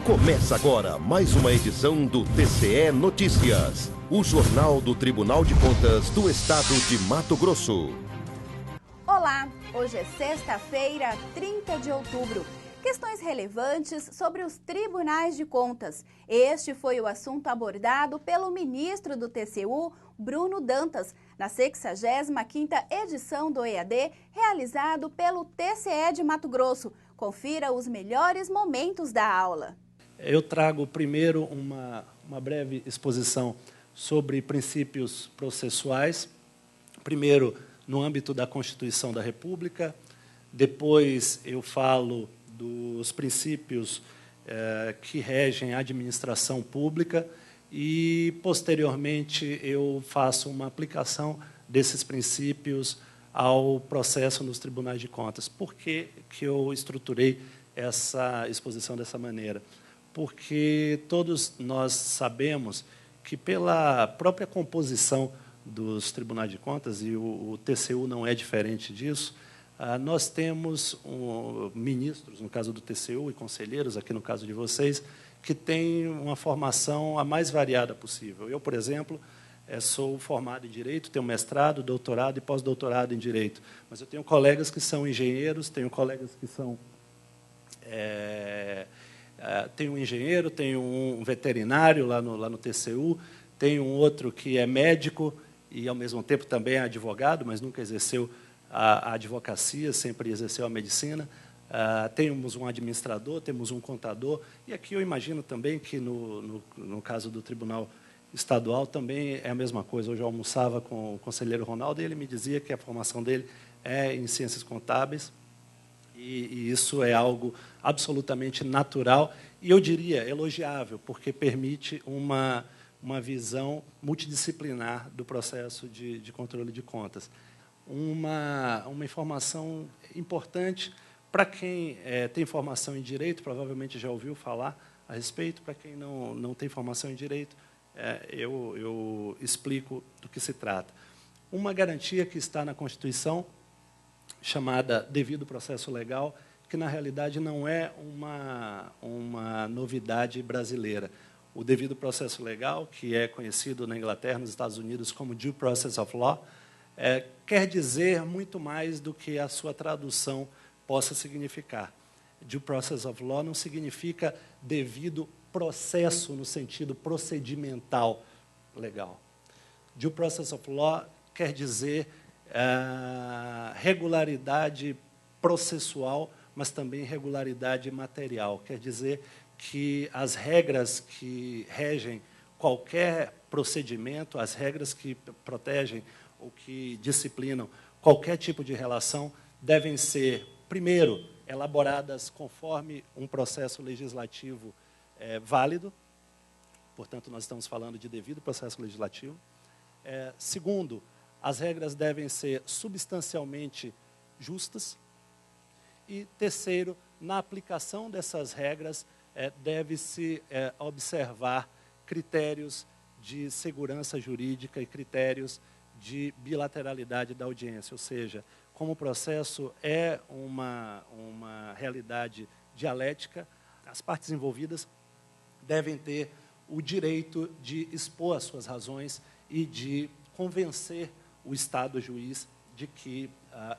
Começa agora mais uma edição do TCE Notícias, o jornal do Tribunal de Contas do Estado de Mato Grosso. Olá, hoje é sexta-feira, 30 de outubro. Questões relevantes sobre os tribunais de contas. Este foi o assunto abordado pelo ministro do TCU, Bruno Dantas, na 65ª edição do EAD, realizado pelo TCE de Mato Grosso. Confira os melhores momentos da aula. Eu trago primeiro uma breve exposição sobre princípios processuais, primeiro no âmbito da Constituição da República, depois eu falo dos princípios que regem a administração pública e, posteriormente, eu faço uma aplicação desses princípios ao processo nos tribunais de contas. Por que eu estruturei essa exposição dessa maneira? Porque todos nós sabemos que, pela própria composição dos tribunais de contas, e o TCU não é diferente disso, nós temos ministros, no caso do TCU, e conselheiros, aqui no caso de vocês, que têm uma formação a mais variada possível. Eu, por exemplo, sou formado em Direito, tenho mestrado, doutorado e pós-doutorado em Direito, mas eu tenho colegas que são engenheiros, tenho colegas que são... Tem um engenheiro, tem um veterinário lá no TCU, tem um outro que é médico e, ao mesmo tempo, também é advogado, mas nunca exerceu a advocacia, sempre exerceu a medicina. Temos um administrador, temos um contador, e aqui eu imagino também que, no caso do Tribunal Estadual, também é a mesma coisa. Hoje eu almoçava com o conselheiro Ronaldo e ele me dizia que a formação dele é em ciências contábeis, e isso é algo absolutamente natural e, eu diria, elogiável, porque permite uma visão multidisciplinar do processo de controle de contas. Uma informação importante para quem tem formação em Direito, provavelmente já ouviu falar a respeito, para quem não tem formação em Direito, eu explico do que se trata. Uma garantia que está na Constituição, chamada devido processo legal, que, na realidade, não é uma novidade brasileira. O devido processo legal, que é conhecido na Inglaterra, nos Estados Unidos, como Due Process of Law, quer dizer muito mais do que a sua tradução possa significar. Due Process of Law não significa devido processo no sentido procedimental legal. Due Process of Law quer dizer regularidade processual, mas também regularidade material. Quer dizer que as regras que regem qualquer procedimento, as regras que protegem ou que disciplinam qualquer tipo de relação, devem ser, primeiro, elaboradas conforme um processo legislativo válido. Portanto, nós estamos falando de devido processo legislativo. Segundo, as regras devem ser substancialmente justas. E, terceiro, na aplicação dessas regras, deve-se observar critérios de segurança jurídica e critérios de bilateralidade da audiência, ou seja, como o processo é uma realidade dialética, as partes envolvidas devem ter o direito de expor as suas razões e de convencer o Estado juiz de que,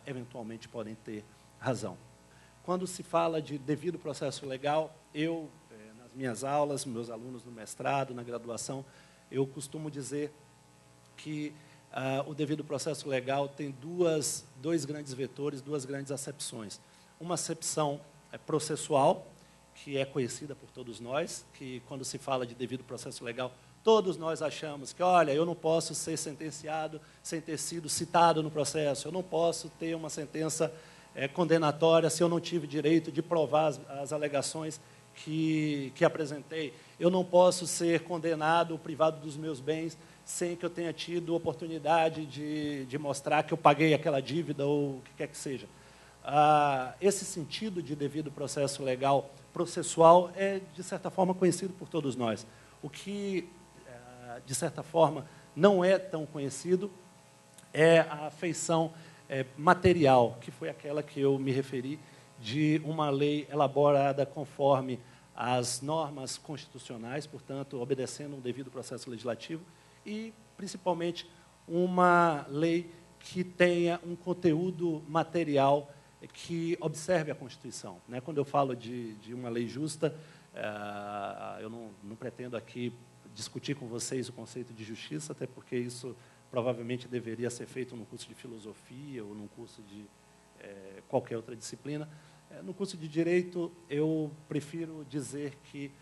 eventualmente, podem ter razão. Quando se fala de devido processo legal, eu, nas minhas aulas, meus alunos no mestrado, na graduação, eu costumo dizer que o devido processo legal tem dois grandes vetores, duas grandes acepções. Uma acepção processual, que é conhecida por todos nós, que, quando se fala de devido processo legal, todos nós achamos que, olha, eu não posso ser sentenciado sem ter sido citado no processo, eu não posso ter uma sentença condenatória se eu não tive direito de provar as alegações que apresentei, eu não posso ser condenado ou privado dos meus bens sem que eu tenha tido oportunidade de mostrar que eu paguei aquela dívida ou o que quer que seja. Esse sentido de devido processo legal processual é, de certa forma, conhecido por todos nós. O que, de certa forma, não é tão conhecido é a feição material, que foi aquela que eu me referi, de uma lei elaborada conforme às normas constitucionais, portanto, obedecendo um devido processo legislativo, e, principalmente, uma lei que tenha um conteúdo material que observe a Constituição. Né? Quando eu falo de uma lei justa, eu não pretendo aqui discutir com vocês o conceito de justiça, até porque isso provavelmente deveria ser feito num curso de filosofia ou num curso de qualquer outra disciplina. No curso de Direito, eu prefiro dizer que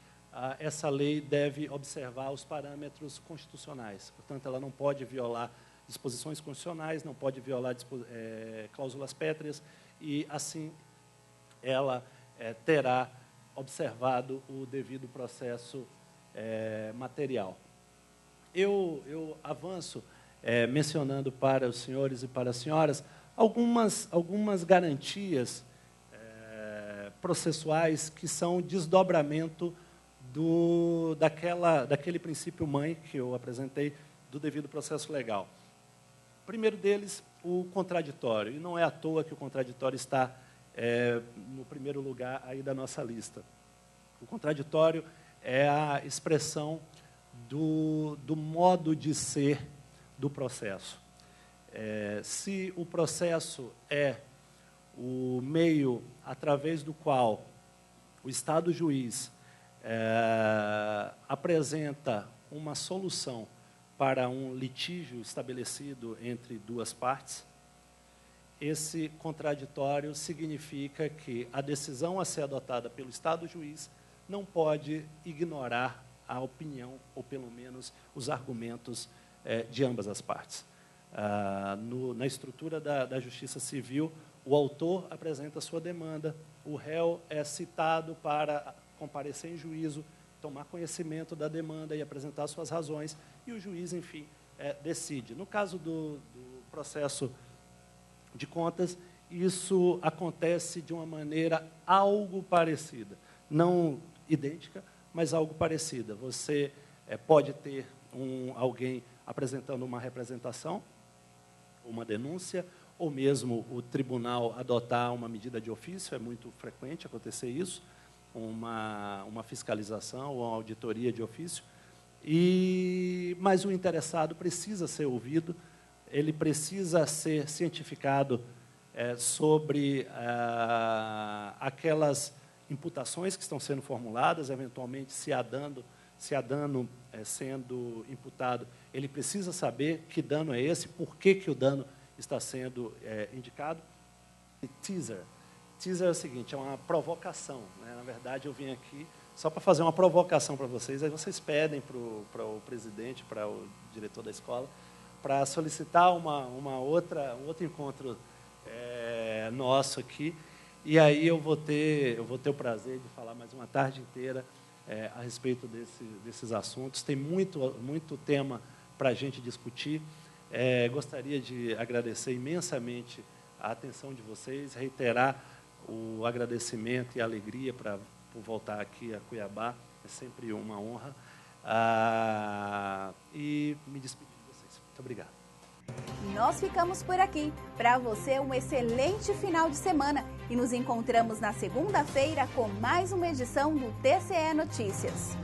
essa lei deve observar os parâmetros constitucionais. Portanto, ela não pode violar disposições constitucionais, não pode violar cláusulas pétreas, e, assim, ela terá observado o devido processo material. Eu avanço mencionando para os senhores e para as senhoras algumas garantias processuais que são desdobramento daquele princípio mãe que eu apresentei do devido processo legal. O primeiro deles, o contraditório. E não é à toa que o contraditório está no primeiro lugar aí da nossa lista. O contraditório é a expressão do modo de ser do processo. Se o processo é o meio através do qual o Estado juiz apresenta uma solução para um litígio estabelecido entre duas partes, esse contraditório significa que a decisão a ser adotada pelo Estado juiz não pode ignorar a opinião, ou pelo menos os argumentos de ambas as partes. Na estrutura da Justiça Civil, o autor apresenta sua demanda, o réu é citado para comparecer em juízo, tomar conhecimento da demanda e apresentar suas razões, e o juiz, enfim, decide. No caso do processo de contas, isso acontece de uma maneira algo parecida. Não idêntica, mas algo parecida. Você pode ter alguém apresentando uma representação, uma denúncia, ou mesmo o tribunal adotar uma medida de ofício, é muito frequente acontecer isso, uma fiscalização ou uma auditoria de ofício, mas o interessado precisa ser ouvido, ele precisa ser cientificado sobre aquelas imputações que estão sendo formuladas, eventualmente, se há dano sendo imputado, ele precisa saber que dano é esse, por que o dano está sendo indicado. E teaser é o seguinte, é uma provocação. Né? Na verdade, eu vim aqui só para fazer uma provocação para vocês, aí vocês pedem para o presidente, para o diretor da escola, para solicitar um outro encontro nosso aqui, e aí eu vou ter o prazer de falar mais uma tarde inteira a respeito desses assuntos. Tem muito tema para a gente discutir. Gostaria de agradecer imensamente a atenção de vocês, reiterar o agradecimento e a alegria por voltar aqui a Cuiabá. É sempre uma honra. E me despedir de vocês. Muito obrigado. Nós ficamos por aqui. Para você, um excelente final de semana. E nos encontramos na segunda-feira com mais uma edição do TCE Notícias.